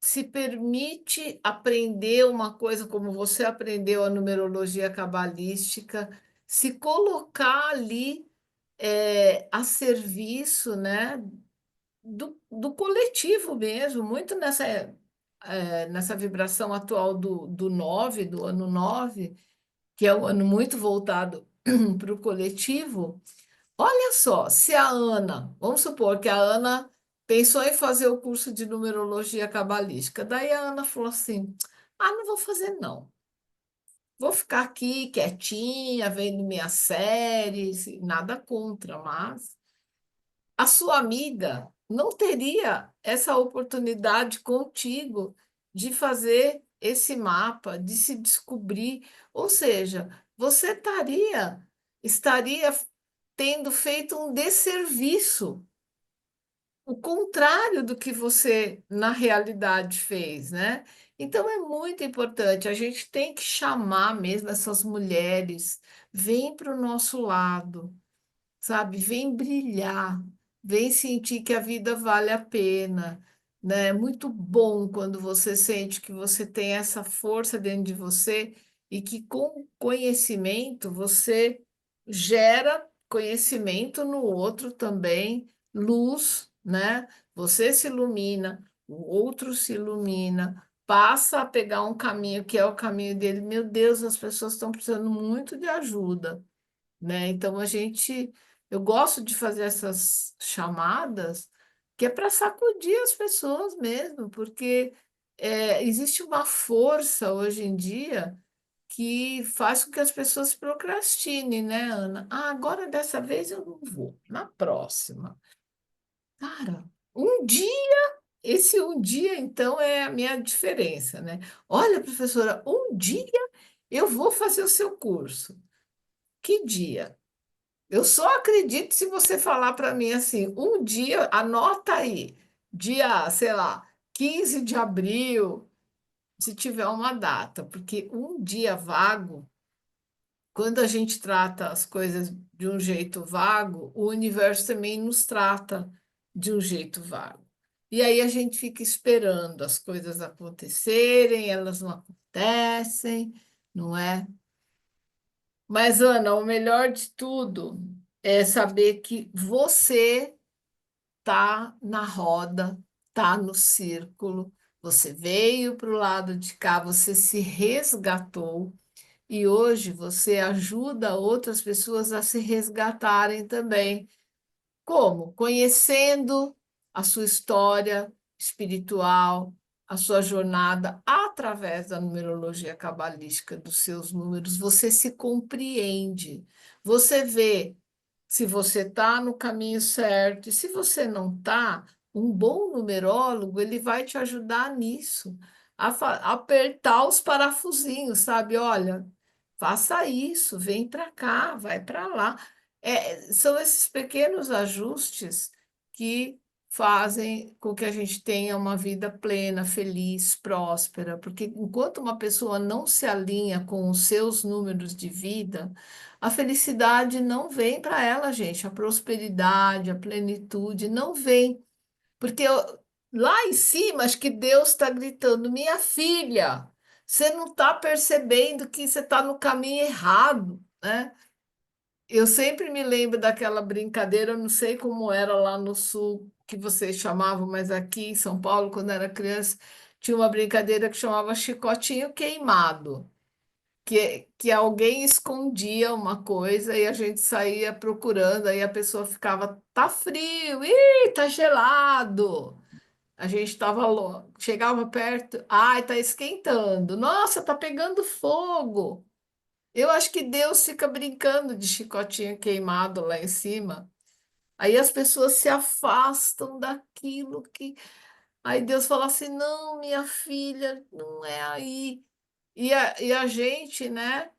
se permite aprender uma coisa como você aprendeu a numerologia cabalística, se colocar ali a serviço, né, do coletivo mesmo, muito nessa vibração atual do 9, do ano 9, que é um ano muito voltado para o coletivo. Olha só, se a Ana, vamos supor que a Ana pensou em fazer o curso de numerologia cabalística, daí a Ana falou assim: ah, não vou fazer não. Vou ficar aqui quietinha, vendo minhas séries, nada contra, mas a sua amiga não teria essa oportunidade contigo de fazer esse mapa, de se descobrir. Ou seja, você estaria tendo feito um desserviço, o contrário do que você na realidade fez, né? Então é muito importante, a gente tem que chamar mesmo essas mulheres, vem para o nosso lado, sabe? Vem brilhar, vem sentir que a vida vale a pena, né? É muito bom quando você sente que você tem essa força dentro de você e que com conhecimento você gera conhecimento no outro também, luz, né? Você se ilumina, o outro se ilumina. Passa a pegar um caminho que é o caminho dele. Meu Deus, as pessoas estão precisando muito de ajuda, né? Então eu gosto de fazer essas chamadas que é para sacudir as pessoas mesmo, porque existe uma força hoje em dia que faz com que as pessoas procrastinem, né, Ana? Ah, agora dessa vez eu não vou, na próxima. Cara, um dia, esse um dia então é a minha diferença, né? Olha, professora, um dia eu vou fazer o seu curso. Que dia? Eu só acredito se você falar para mim assim, um dia, anota aí, dia, sei lá, 15 de abril, se tiver uma data, porque um dia vago, quando a gente trata as coisas de um jeito vago, o universo também nos trata de um jeito vago. E aí a gente fica esperando as coisas acontecerem, elas não acontecem, não é? Mas, Ana, o melhor de tudo é saber que você tá na roda, tá no círculo, você veio para o lado de cá, você se resgatou e hoje você ajuda outras pessoas a se resgatarem também. Como? Conhecendo a sua história espiritual, a sua jornada através da numerologia cabalística dos seus números, você se compreende. Você vê se você está no caminho certo e se você não está, um bom numerólogo ele vai te ajudar nisso, apertar os parafusinhos, sabe? Olha, faça isso, vem para cá, vai para lá. São esses pequenos ajustes que fazem com que a gente tenha uma vida plena, feliz, próspera, porque enquanto uma pessoa não se alinha com os seus números de vida, a felicidade não vem para ela, gente, a prosperidade, a plenitude não vem, porque lá em cima, acho que Deus está gritando: minha filha, você não está percebendo que você está no caminho errado, né? Eu sempre me lembro daquela brincadeira, eu não sei como era lá no sul, que vocês chamavam, mas aqui em São Paulo, quando era criança, tinha uma brincadeira que chamava chicotinho queimado, que alguém escondia uma coisa e a gente saía procurando, aí a pessoa ficava, tá frio, ih, tá gelado. A gente estava chegava perto, ai, tá esquentando, nossa, tá pegando fogo. Eu acho que Deus fica brincando de chicotinho queimado lá em cima. Aí as pessoas se afastam daquilo que. Aí Deus fala assim: não, minha filha, não é aí. E a gente, né,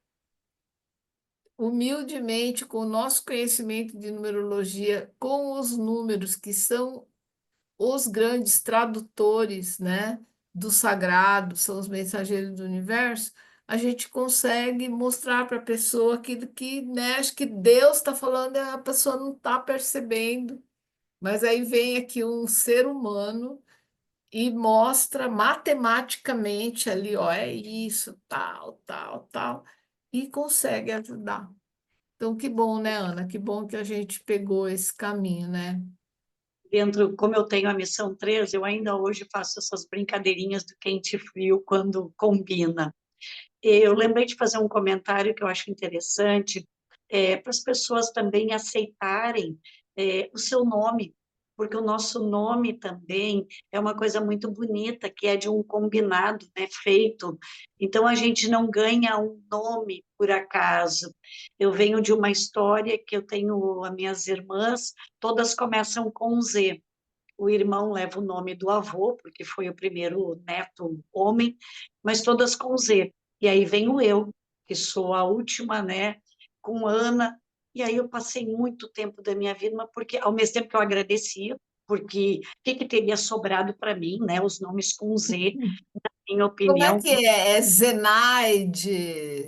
humildemente, com o nosso conhecimento de numerologia, com os números que são os grandes tradutores, né, do sagrado, são os mensageiros do universo, a gente consegue mostrar para a pessoa aquilo que, né, acho que Deus está falando, e a pessoa não está percebendo. Mas aí vem aqui um ser humano e mostra matematicamente ali, ó, é isso, tal, tal, tal, e consegue ajudar. Então, que bom, né, Ana? Que bom que a gente pegou esse caminho, né? Dentro, como eu tenho a missão 3, eu ainda hoje faço essas brincadeirinhas do quente e frio quando combina. Eu lembrei de fazer um comentário que eu acho interessante, para as pessoas também aceitarem o seu nome, porque o nosso nome também é uma coisa muito bonita, que é de um combinado, né, feito. Então, a gente não ganha um nome por acaso. Eu venho de uma história que eu tenho, as minhas irmãs, todas começam com Z. O irmão leva o nome do avô, porque foi o primeiro neto homem, mas todas com Z. E aí venho eu, que sou a última, né, com Ana, E aí eu passei muito tempo da minha vida, mas porque ao mesmo tempo que eu agradecia, porque o que que teria sobrado para mim, né? Os nomes com Z, minha Como é opinião. que é? É Zenaide?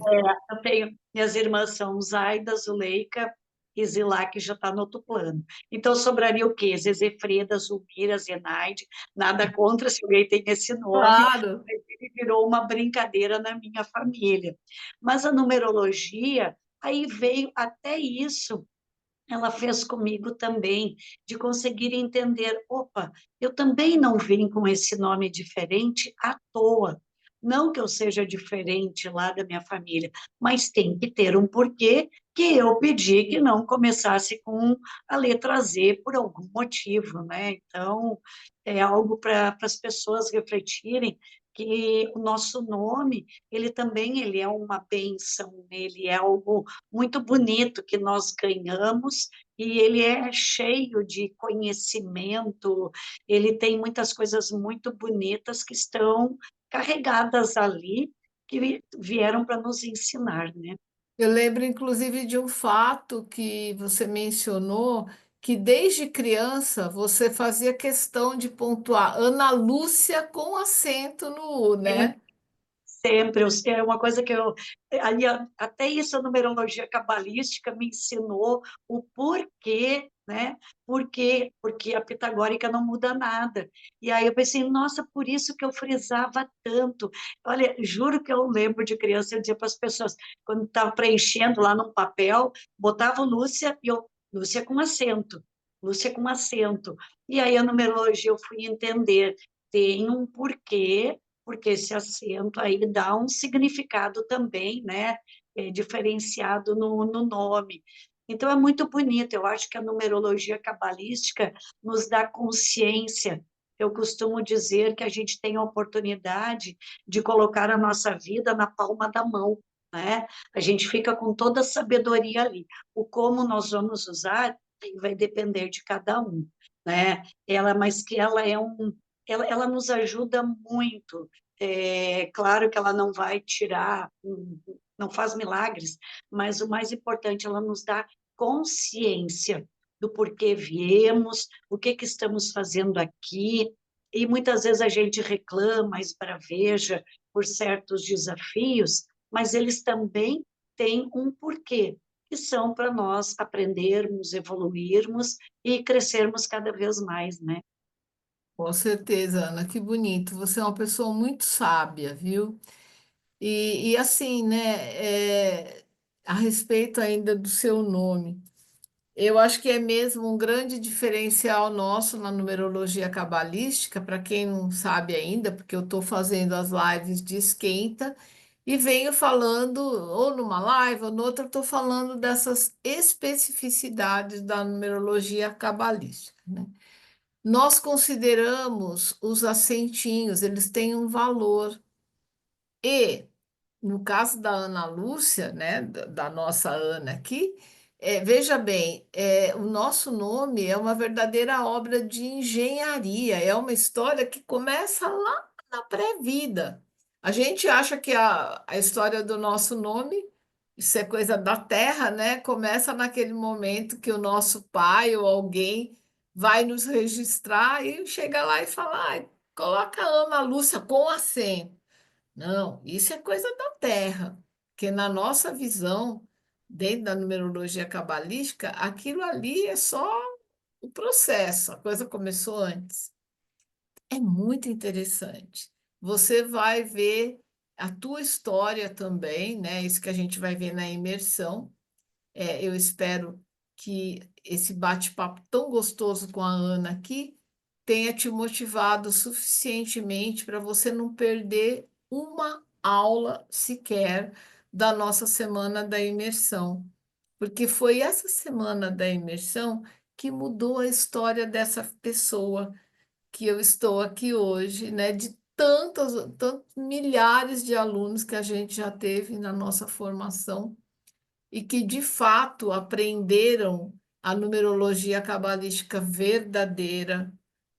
Eu tenho, minhas irmãs são Zaida, Zuleika e Zilá, que já está no outro plano. Então, sobraria o quê? Zezé Freda, Zulmira, Zenaide, nada contra se alguém tem esse nome, Claro. mas ele virou uma brincadeira na minha família. Mas a numerologia, aí veio até isso, ela fez comigo também, de conseguir entender, opa, eu também não vim com esse nome diferente à toa. Não que eu seja diferente lá da minha família, mas tem que ter um porquê que eu pedi que não começasse com a letra Z por algum motivo, né? Então, é algo para as pessoas refletirem que o nosso nome, ele é uma bênção, ele é algo muito bonito que nós ganhamos e ele é cheio de conhecimento, ele tem muitas coisas muito bonitas que estão carregadas ali, que vieram para nos ensinar, né? Eu lembro, inclusive, de um fato que você mencionou, que desde criança você fazia questão de pontuar Ana Lúcia com acento no U, né? Sempre, é uma coisa que eu. Aí, até isso a numerologia cabalística me ensinou o porquê, né? Porque a pitagórica não muda nada. E aí eu pensei, nossa, por isso que eu frisava tanto. Olha, juro que eu lembro de criança, eu dizia para as pessoas, quando estava preenchendo lá no papel, botava o Lúcia e eu, Lúcia com acento, Lúcia com acento. E aí a numerologia eu fui entender, tem um porquê porque esse acento aí dá um significado também, né, diferenciado no nome. Então é muito bonito, eu acho que a numerologia cabalística nos dá consciência. Eu costumo dizer que a gente tem a oportunidade de colocar a nossa vida na palma da mão, né? A gente fica com toda a sabedoria ali. O como nós vamos usar aí vai depender de cada um, né? Mas que ela é ela nos ajuda muito. É claro que ela não vai tirar, não faz milagres, mas o mais importante, ela nos dá consciência do porquê viemos, o que que estamos fazendo aqui, e muitas vezes a gente reclama, esbraveja por certos desafios, mas eles também têm um porquê, que são para nós aprendermos, evoluirmos e crescermos cada vez mais, né? Com certeza, Ana, que bonito. Você é uma pessoa muito sábia, viu? E assim, né, a respeito ainda do seu nome, eu acho que é mesmo um grande diferencial nosso na numerologia cabalística, para quem não sabe ainda, porque eu estou fazendo as lives de esquenta e venho falando, ou numa live ou noutra, eu estou falando dessas especificidades da numerologia cabalística, né? Nós consideramos os acentinhos, eles têm um valor. E, no caso da Ana Lúcia, né, da nossa Ana aqui, veja bem, o nosso nome é uma verdadeira obra de engenharia, é uma história que começa lá na pré-vida. A gente acha que a história do nosso nome, isso é coisa da terra, né? Começa naquele momento que o nosso pai ou alguém vai nos registrar e chega lá e fala, coloca Ana Lúcia com acento. Não, isso é coisa da Terra, porque na nossa visão, dentro da numerologia cabalística, aquilo ali é só o processo, a coisa começou antes. É muito interessante. Você vai ver a tua história também, né? Isso que a gente vai ver na imersão. Eu espero que esse bate-papo tão gostoso com a Ana aqui tenha te motivado suficientemente para você não perder uma aula sequer da nossa semana da imersão, porque foi essa semana da imersão que mudou a história dessa pessoa que eu estou aqui hoje, né? De tantos milhares de alunos que a gente já teve na nossa formação e que de fato aprenderam a numerologia cabalística verdadeira,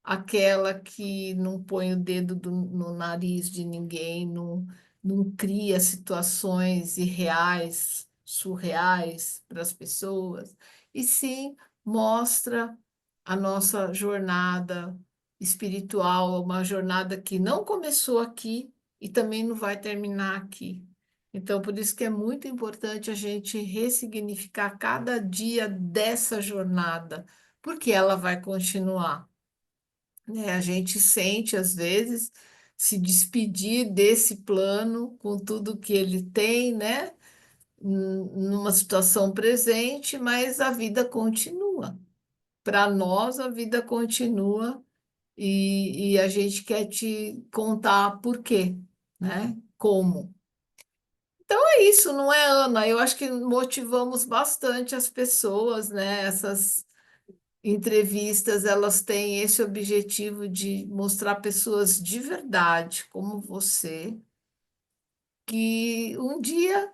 aquela que não põe o dedo no nariz de ninguém, não cria situações irreais, surreais para as pessoas, e sim mostra a nossa jornada espiritual, uma jornada que não começou aqui e também não vai terminar aqui. Então, por isso que é muito importante a gente ressignificar cada dia dessa jornada, porque ela vai continuar, né? A gente sente, às vezes, se despedir desse plano com tudo que ele tem, né? Numa situação presente, mas a vida continua. Para nós, a vida continua e a gente quer te contar por quê, né? Como. Então é isso, não é, Ana? Eu acho que motivamos bastante as pessoas, né? Essas entrevistas, elas têm esse objetivo de mostrar pessoas de verdade, como você, que um dia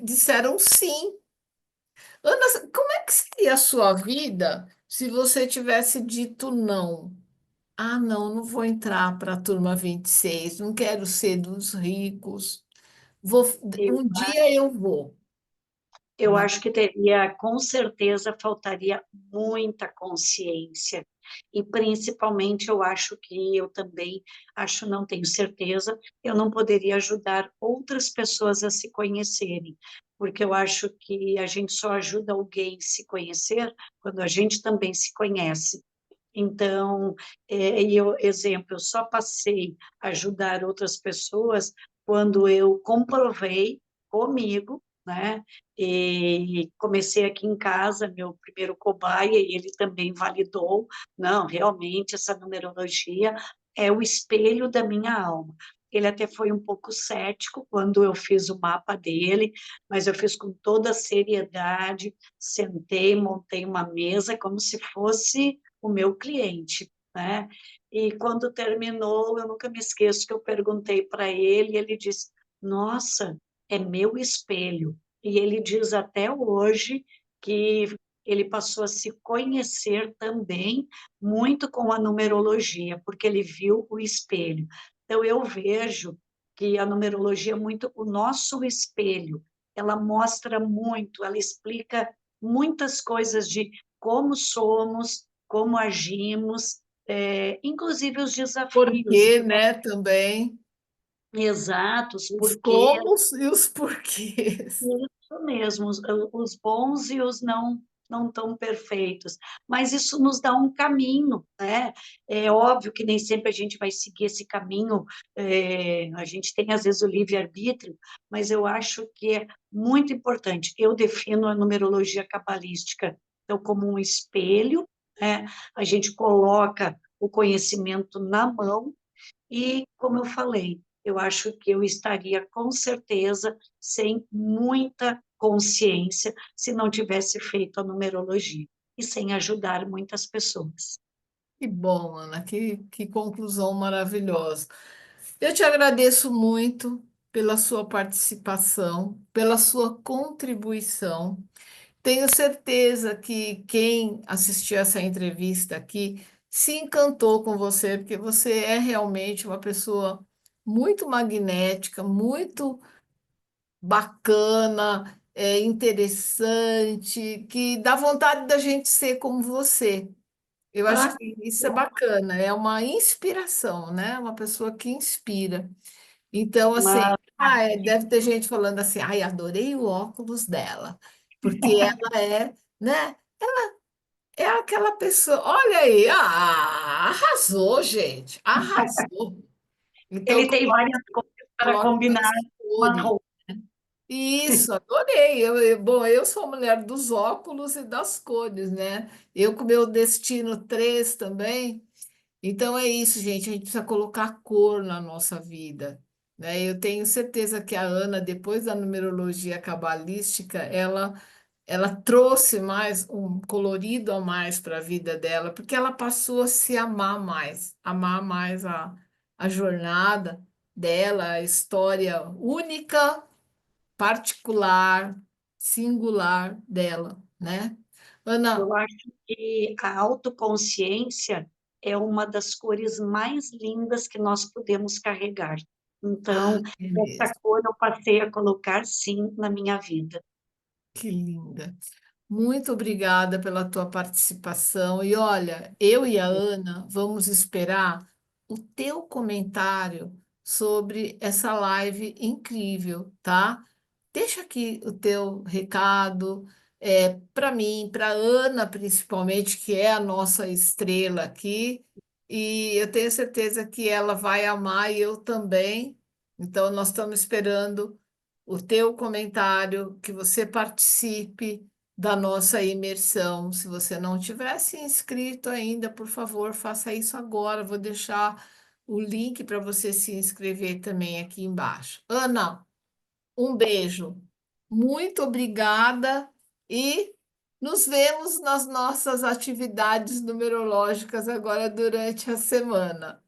disseram sim. Ana, como é que seria a sua vida se você tivesse dito não? Ah, não, não vou entrar para a turma 26, não quero ser dos ricos. Vou, Eu um dia eu vou, Eu né? acho que teria, com certeza, faltaria muita consciência. E principalmente eu acho que eu também, acho, não tenho certeza, eu não poderia ajudar outras pessoas a se conhecerem, porque eu acho que a gente só ajuda alguém a se conhecer quando a gente também se conhece. Então, exemplo, eu só passei a ajudar outras pessoas quando eu comprovei comigo, né? E comecei aqui em casa, meu primeiro cobaia, e ele também validou, não, realmente essa numerologia é o espelho da minha alma. Ele até foi um pouco cético quando eu fiz o mapa dele, mas eu fiz com toda a seriedade, sentei, montei uma mesa como se fosse o meu cliente, né? E quando terminou, eu nunca me esqueço que eu perguntei para ele, e ele disse: Nossa, é meu espelho. E ele diz até hoje que ele passou a se conhecer também muito com a numerologia, porque ele viu o espelho. Então, eu vejo que a numerologia é muito o nosso espelho. Ela mostra muito, ela explica muitas coisas de como somos, como agimos, inclusive os Por desafios, quê, né? né? Também Exatos, os porque comos e os porquês. isso mesmo, os bons e os não tão perfeitos. Mas isso nos dá um caminho, né? É óbvio que nem sempre a gente vai seguir esse caminho, a gente tem às vezes o livre-arbítrio, mas eu acho que é muito importante. Eu defino a numerologia cabalística então, como um espelho, né? A gente coloca o conhecimento na mão e, como eu falei, eu acho que eu estaria com certeza sem muita consciência se não tivesse feito a numerologia e sem ajudar muitas pessoas. Que bom, Ana, que conclusão maravilhosa. Eu te agradeço muito pela sua participação, pela sua contribuição. Tenho certeza que quem assistiu essa entrevista aqui se encantou com você, porque você é realmente uma pessoa muito magnética, muito bacana, interessante, que dá vontade da gente ser como você. Eu acho Ah, que isso é bacana, é uma inspiração, né? Uma pessoa que inspira. Então, assim, mas deve ter gente falando assim, ai, adorei o óculos dela, porque ela é, né? É aquela pessoa, olha aí, arrasou, gente, arrasou. Então, ele tem várias coisas para coloque combinar mais uma cores. roupa. Isso, adorei. Bom, eu sou a mulher dos óculos e das cores, né? Eu com meu Destino 3 também. Então é isso, gente. A gente precisa colocar cor na nossa vida, né? Eu tenho certeza que a Ana, depois da numerologia cabalística, ela trouxe mais um colorido a mais para a vida dela, porque ela passou a se amar mais a jornada dela, a história única, particular, singular dela, né? Ana, Eu acho que a autoconsciência é uma das cores mais lindas que nós podemos carregar. Então, é essa mesmo. cor eu passei a colocar, sim, na minha vida. Que linda. Muito obrigada pela tua participação. E olha, eu e a Ana vamos esperar o teu comentário sobre essa live incrível, tá? Deixa aqui o teu recado para mim, para Ana principalmente, que é a nossa estrela aqui, e eu tenho certeza que ela vai amar e eu também. Então, nós estamos esperando o teu comentário, que você participe da nossa imersão. Se você não tivesse inscrito ainda, por favor, faça isso agora. Vou deixar o link para você se inscrever também aqui embaixo. Ana, um beijo. Muito obrigada e nos vemos nas nossas atividades numerológicas agora durante a semana.